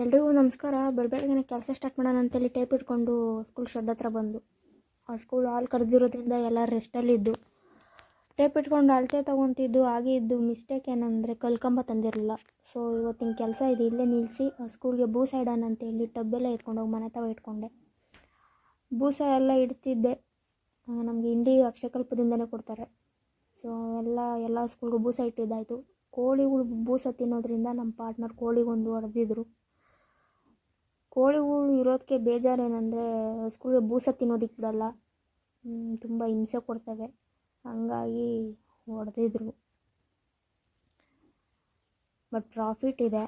ಎಲ್ರಿಗೂ ನಮಸ್ಕಾರ. ಬೆಳಗ್ಗೆ ಕೆಲಸ ಸ್ಟಾರ್ಟ್ ಮಾಡೋಣ ಅಂತೇಳಿ ಟೇಪ್ ಇಟ್ಕೊಂಡು ಸ್ಕೂಲ್ ಶೆಡ್ ಹತ್ರ ಬಂದು ಆ ಸ್ಕೂಲ್ ಹಾಲ್ ಕರೆದಿರೋದ್ರಿಂದ ಎಲ್ಲ ರೆಸ್ಟಲ್ಲಿದ್ದು ಟೇಪ್ ಇಟ್ಕೊಂಡು ಅಳತೆ ತೊಗೊತಿದ್ದು. ಹಾಗೆ ಇದ್ದು ಮಿಸ್ಟೇಕ್ ಏನಂದರೆ ಕಲ್ಕಂಬ ತಂದಿರಲಿಲ್ಲ. ಸೊ ಇವತ್ತಿನ ಕೆಲಸ ಇದೆ, ಇಲ್ಲೇ ನಿಲ್ಲಿಸಿ ಸ್ಕೂಲ್ಗೆ ಬೂಸ ಇಡೋಣ ಅಂತೇಳಿ ಟಬ್ಬೆಲ್ಲ ಎತ್ಕೊಂಡೋಗಿ ಮನೆ ತವ ಇಟ್ಕೊಂಡೆ. ಬೂಸ ಎಲ್ಲ ಇಡ್ತಿದ್ದೆ. ನಮಗೆ ಇಂಡಿ ಅಕ್ಷಯಕಲ್ಪದಿಂದನೇ ಕೊಡ್ತಾರೆ. ಸೊ ಎಲ್ಲ ಸ್ಕೂಲ್ಗೂ ಬೂಸ ಇಟ್ಟಿದ್ದಾಯಿತು. ಕೋಳಿಗಳು ಬೂಸ ತಿನ್ನೋದ್ರಿಂದ ನಮ್ಮ ಪಾರ್ಟ್ನರ್ ಕೋಳಿಗೊಂದು ಹೊಡೆದಿದ್ರು. ಕೋಳಿಗಳು ಇರೋದಕ್ಕೆ ಬೇಜಾರೇನೆಂದರೆ ಸ್ಕೂಲ್ಗೆ ಬೂಸ ತಿನ್ನೋದಕ್ಕೆ ಬಿಡಲ್ಲ, ತುಂಬ ಹಿಂಸೆ ಕೊಡ್ತವೆ. ಹಂಗಾಗಿ ಹೊಡೆದಿದ್ರು. ಬಟ್ ಪ್ರಾಫಿಟ್ ಇದೆ.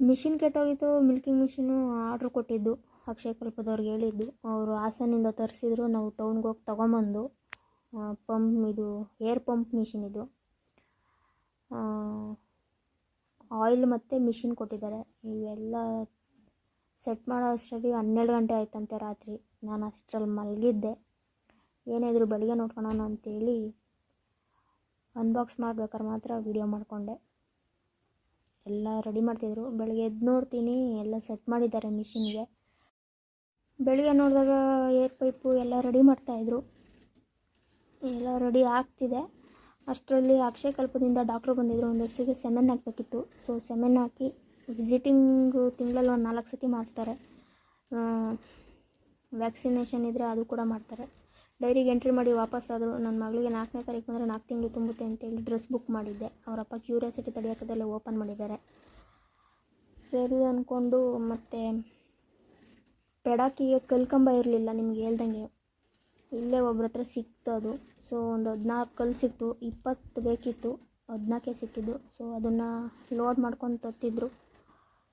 ಮಿಷಿನ್ ಕೆಟ್ಟೋಗಿತ್ತು, ಮಿಲ್ಕಿಂಗ್ ಮಿಷಿನು ಆರ್ಡ್ರ್ ಕೊಟ್ಟಿದ್ದು ಅಕ್ಷಯಕಲ್ಪದವ್ರಿಗೆ ಹೇಳಿದ್ದು. ಅವರು ಹಾಸನಿಂದ ತರಿಸಿದ್ರು. ನಾವು ಟೌನ್ಗೆ ಹೋಗಿ ತೊಗೊಂಬಂದು ಇದು ಏರ್ ಪಂಪ್ ಮಿಷಿನ್ ಇದು ಆಯಿಲ್ ಮತ್ತು ಮಿಷಿನ್ ಕೊಟ್ಟಿದ್ದಾರೆ. ಇವೆಲ್ಲ ಸೆಟ್ ಮಾಡೋ ಅಷ್ಟರಲ್ಲಿ 12 ಗಂಟೆ ಆಯ್ತಂತೆ ರಾತ್ರಿ. ನಾನು ಅಷ್ಟರಲ್ಲಿ ಮಲಗಿದ್ದೆ. ಏನಾದರೂ ಬೆಳಗ್ಗೆ ನೋಡ್ಕೊಳ್ಳೋಣ ಅಂತೇಳಿ ಅನ್ಬಾಕ್ಸ್ ಮಾಡ್ಬೇಕಾದ್ರೆ ಮಾತ್ರ ವಿಡಿಯೋ ಮಾಡಿಕೊಂಡೆ. ಎಲ್ಲ ರೆಡಿ ಮಾಡ್ತಿದ್ರು. ಬೆಳಗ್ಗೆ ಎದ್ದು ನೋಡ್ತೀನಿ ಎಲ್ಲ ಸೆಟ್ ಮಾಡಿದ್ದಾರೆ ಮಿಷಿನ್ಗೆ. ಬೆಳಗ್ಗೆ ನೋಡಿದಾಗ ಏರ್ ಪೈಪು ಎಲ್ಲ ರೆಡಿ ಮಾಡ್ತಾಯಿದ್ರು. ಎಲ್ಲ ರೆಡಿ ಆಗ್ತಿದೆ. ಅಷ್ಟರಲ್ಲಿ ಅಕ್ಷಯಕಲ್ಪದಿಂದ ಡಾಕ್ಟ್ರು ಬಂದಿದ್ದರು. ಒಂದು ಹಸುಗೆ ಸೆಮೆನ್ ಹಾಕಬೇಕಿತ್ತು. ಸೊ ಸೆಮೆನ್ ಹಾಕಿ ವಿಸಿಟಿಂಗು ತಿಂಗಳಲ್ಲಿ ಒಂದು 4 ಸತಿ ಮಾಡ್ತಾರೆ. ವ್ಯಾಕ್ಸಿನೇಷನ್ ಇದ್ದರೆ ಅದು ಕೂಡ ಮಾಡ್ತಾರೆ. ಡೈರಿಗೆ ಎಂಟ್ರಿ ಮಾಡಿ ವಾಪಸ್ಸಾದರು. ನನ್ನ ಮಗಳಿಗೆ 4ನೇ ತಾರೀಕು ಬಂದರೆ 4 ತಿಂಗಳು ತುಂಬುತ್ತೆ ಅಂತೇಳಿ ಡ್ರೆಸ್ ಬುಕ್ ಮಾಡಿದ್ದೆ. ಅವರಪ್ಪ ಕ್ಯೂರಿಯಾಸಿಟಿ ತಡೆಯೋಕ್ಕದಲ್ಲೇ ಓಪನ್ ಮಾಡಿದ್ದಾರೆ. ಸರಿ ಅಂದ್ಕೊಂಡು ಮತ್ತೆ ಪೆಡಾಕಿಗೆ ಕಲ್ಕಂಬ ಇರಲಿಲ್ಲ, ನಿಮ್ಗೆ ಹೇಳ್ದಂಗೆ ಇಲ್ಲೇ ಒಬ್ರ ಹತ್ರ ಸಿಕ್ತು ಅದು. ಸೊ ಒಂದು 14 ಕಲ್ಲು ಸಿಕ್ತು. 20 ಬೇಕಿತ್ತು, 14 ಸಿಕ್ಕಿದ್ದು. ಸೊ ಅದನ್ನು ಲೋಡ್ ಮಾಡ್ಕೊಂಡು ತತ್ತಿದ್ರು.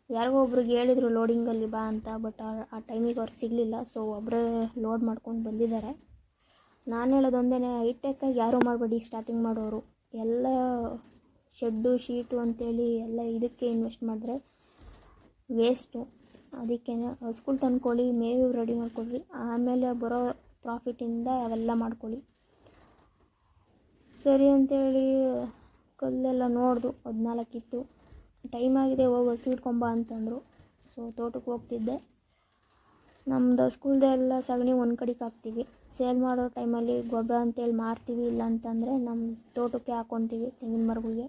ಯಾರಿಗೋ ಒಬ್ರಿಗೆ ಹೇಳಿದರು ಲೋಡಿಂಗಲ್ಲಿ ಬಾ ಅಂತ. ಬಟ್ ಆ ಟೈಮಿಗೆ ಅವ್ರು ಸಿಗಲಿಲ್ಲ. ಸೊ ಒಬ್ಬರೇ ಲೋಡ್ ಮಾಡ್ಕೊಂಡು ಬಂದಿದ್ದಾರೆ. ನಾನು ಹೇಳೋದೊಂದೇ, ಹೈಟೆಕ್ಕಾಗಿ ಯಾರೂ ಮಾಡಬೇಡಿ ಸ್ಟಾರ್ಟಿಂಗ್ ಮಾಡೋರು. ಎಲ್ಲ ಶೆಡ್ಡು ಶೀಟು ಅಂತೇಳಿ ಎಲ್ಲ ಇದಕ್ಕೆ ಇನ್ವೆಸ್ಟ್ ಮಾಡಿದ್ರೆ ವೇಸ್ಟು. ಅದಕ್ಕೆ ಸ್ಕೂಲ್ ತಂದ್ಕೊಳ್ಳಿ, ಮೇವು ರೆಡಿ ಮಾಡ್ಕೊಳ್ರಿ, ಆಮೇಲೆ ಬರೋ ಪ್ರಾಫಿಟಿಂದ ಅವೆಲ್ಲ ಮಾಡ್ಕೊಳ್ಳಿ. ಸರಿ ಅಂತೇಳಿ ಕಲ್ಲೆಲ್ಲ ನೋಡ್ದು. 14 ಇತ್ತು. ಟೈಮ್ ಆಗಿದೆ, ಹೋಗಿ ಹಸು ಇಟ್ಕೊಂಬ ಅಂತಂದರು. ಸೊ ತೋಟಕ್ಕೆ ಹೋಗ್ತಿದ್ದೆ. ನಮ್ಮದು ಸ್ಕೂಲ್ದೆಲ್ಲ ಸಗಣಿ ಒಂದು ಕಡೆಗೆ ಹಾಕ್ತೀವಿ. ಸೇಲ್ ಮಾಡೋ ಟೈಮಲ್ಲಿ ಗೊಬ್ಬರ ಅಂತೇಳಿ ಮಾರ್ತೀವಿ. ಇಲ್ಲ ಅಂತಂದರೆ ನಮ್ಮ ತೋಟಕ್ಕೆ ಹಾಕ್ಕೊತೀವಿ, ತೆಂಗಿನ ಮರಗಳಿಗೆ.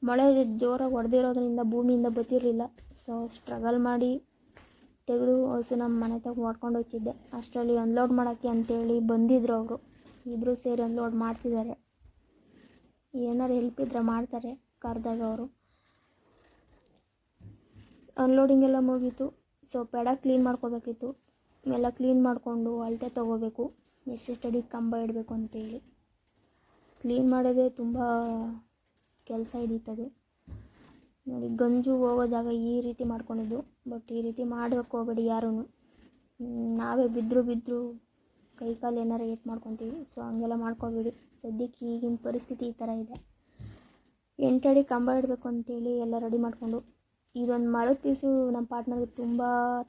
ಮಳೆ ಜೋರಾಗಿ ಹೊಡೆದಿರೋದ್ರಿಂದ ಭೂಮಿಯಿಂದ ಬತ್ತಿರಲಿಲ್ಲ. ಸೊ ಸ್ಟ್ರಗಲ್ ಮಾಡಿ ತೆಗೆದು ಹಸು ನಮ್ಮ ಮನೆ ತಗ ಮಾಡ್ಕೊಂಡು ಹೋಗ್ತಿದ್ದೆ. ಅಷ್ಟರಲ್ಲಿ ಅನ್ಲೋಡ್ ಮಾಡೋಕ್ಕೆ ಅಂತೇಳಿ ಬಂದಿದ್ದರು ಅವರು. ಇಬ್ಬರು ಸೇರಿ ಅನ್ಲೋಡ್ ಮಾಡ್ತಿದ್ದಾರೆ. ಏನಾರು ಹೆಲ್ಪ್ ಇದ್ದರೆ ಮಾಡ್ತಾರೆ ಕರೆದಾಗ ಅವರು. ಅನ್ಲೋಡಿಂಗ್ ಎಲ್ಲ ಮುಗೀತು. ಸೊ ಪೆಡ ಕ್ಲೀನ್ ಮಾಡ್ಕೋಬೇಕಿತ್ತು. ಎಲ್ಲ ಕ್ಲೀನ್ ಮಾಡಿಕೊಂಡು ಅಳತೆ ತೊಗೋಬೇಕು, ಎಷ್ಟು ಅಡಿ ಕಂಬ ಇಡಬೇಕು ಅಂತೇಳಿ. ಕ್ಲೀನ್ ಮಾಡೋದೇ ತುಂಬ ಕೆಲಸ ಹಿಡಿತದು. ನೋಡಿ, ಗಂಜು ಹೋಗೋ ಜಾಗ ಈ ರೀತಿ ಮಾಡ್ಕೊಂಡಿದ್ದು. ಬಟ್ ಈ ರೀತಿ ಮಾಡೋಕ್ಕೆ ಹೋಗಬೇಡಿ ಯಾರೂ. ನಾವೇ ಬಿದ್ದರೂ ಕೈ ಕಾಲು ಏನಾರು ಏಟ್ ಮಾಡ್ಕೊತೀವಿ. ಸೊ ಹಂಗೆಲ್ಲ ಮಾಡ್ಕೋಬೇಡಿ. ಸದ್ಯಕ್ಕೆ ಈಗಿನ ಪರಿಸ್ಥಿತಿ ಈ ಥರ ಇದೆ. 8 ಅಡಿ ಕಂಬ ಇಡಬೇಕು ಅಂತೇಳಿ ಎಲ್ಲ ರೆಡಿ ಮಾಡಿಕೊಂಡು, ಇದೊಂದು ಮರದ ಪೀಸು ನಮ್ಮ ಪಾರ್ಟ್ನರ್ಗೆ ತುಂಬ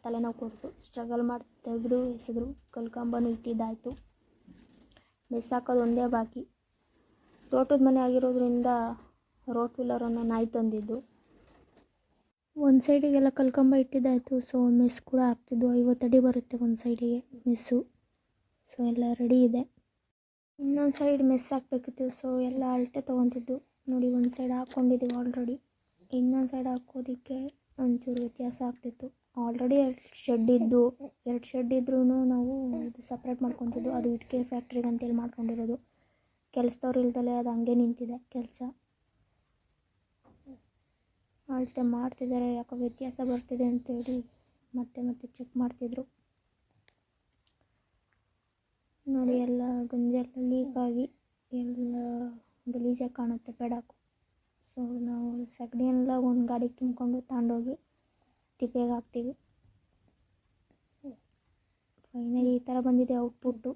ತಲೆನೋವು ಕೊಡ್ತು. ಸ್ಟ್ರಗಲ್ ಮಾಡಿ ತೆಗೆದು ಎಸೆದ್ರು. ಕಲ್ಕಂಬನೂ ಇಟ್ಟಿದ್ದಾಯಿತು. ಮೆಸ್ ಹಾಕೋದು ಒಂದೇ ಬಾಕಿ. ತೋಟದ ಮನೆ ಆಗಿರೋದ್ರಿಂದ ರೋಟ್ ವೀಲರನ್ನು ನಾಯಿ ತಂದಿದ್ದು. ಒಂದು ಸೈಡಿಗೆಲ್ಲ ಕಲ್ಕಂಬ ಇಟ್ಟಿದ್ದಾಯಿತು. ಸೊ ಮೆಸ್ ಕೂಡ ಹಾಕ್ತಿದ್ದು. 50 ಅಡಿ ಬರುತ್ತೆ ಒಂದು ಸೈಡಿಗೆ ಮೆಸ್ಸು. ಸೊ ಎಲ್ಲ ರೆಡಿ ಇದೆ. ಇನ್ನೊಂದು ಸೈಡ್ ಮೆಸ್ ಹಾಕಬೇಕಿತ್ತು. ಸೊ ಎಲ್ಲ ಅಳತೆ ತೊಗೊತಿದ್ದು. ನೋಡಿ, ಒಂದು ಸೈಡ್ ಹಾಕ್ಕೊಂಡಿದ್ದೀವಿ ಆಲ್ರೆಡಿ. ಇನ್ನೊಂದು ಸೈಡ್ ಹಾಕೋದಕ್ಕೆ ಒಂಚೂರು ವ್ಯತ್ಯಾಸ ಆಗ್ತಿತ್ತು. ಆಲ್ರೆಡಿ 2 ಶೆಡ್ ಇದ್ರೂ ನಾವು ಇದು ಸಪ್ರೇಟ್ ಮಾಡ್ಕೊತಿದ್ದು. ಅದು ಇಟ್ಟಿಗೆ ಫ್ಯಾಕ್ಟ್ರಿಗೆ ಅಂತೇಳಿ ಮಾಡ್ಕೊಂಡಿರೋದು. ಕೆಲಸದವ್ರು ಇಲ್ದಲೇ ಅದು ಹಂಗೆ ನಿಂತಿದೆ ಕೆಲಸ. ಅಳತೆ ಮಾಡ್ತಿದ್ದಾರೆ. ಯಾಕೋ ವ್ಯತ್ಯಾಸ ಬರ್ತಿದೆ ಅಂತೇಳಿ ಮತ್ತೆ ಚೆಕ್ ಮಾಡ್ತಿದ್ರು. ನೋಡಿ, ಎಲ್ಲ ಗಂಜೆಲ್ಲ ಲೀಕಾಗಿ ಎಲ್ಲ ಗಲೀಜಾಗಿ ಕಾಣುತ್ತೆ ಪೆಡಾಕು. ಸೊ ನಾವು ಸಗಣಿಯೆಲ್ಲ ಒಂದು ಗಾಡಿಗೆ ತುಂಬಿಕೊಂಡು ತಗೊಂಡೋಗಿ ತಿಪ್ಪೆಗೆ ಹಾಕ್ತೀವಿ. ಫೈನಲಿ ಈ ಥರ ಬಂದಿದೆ ಔಟ್ಪುಟ್ಟು.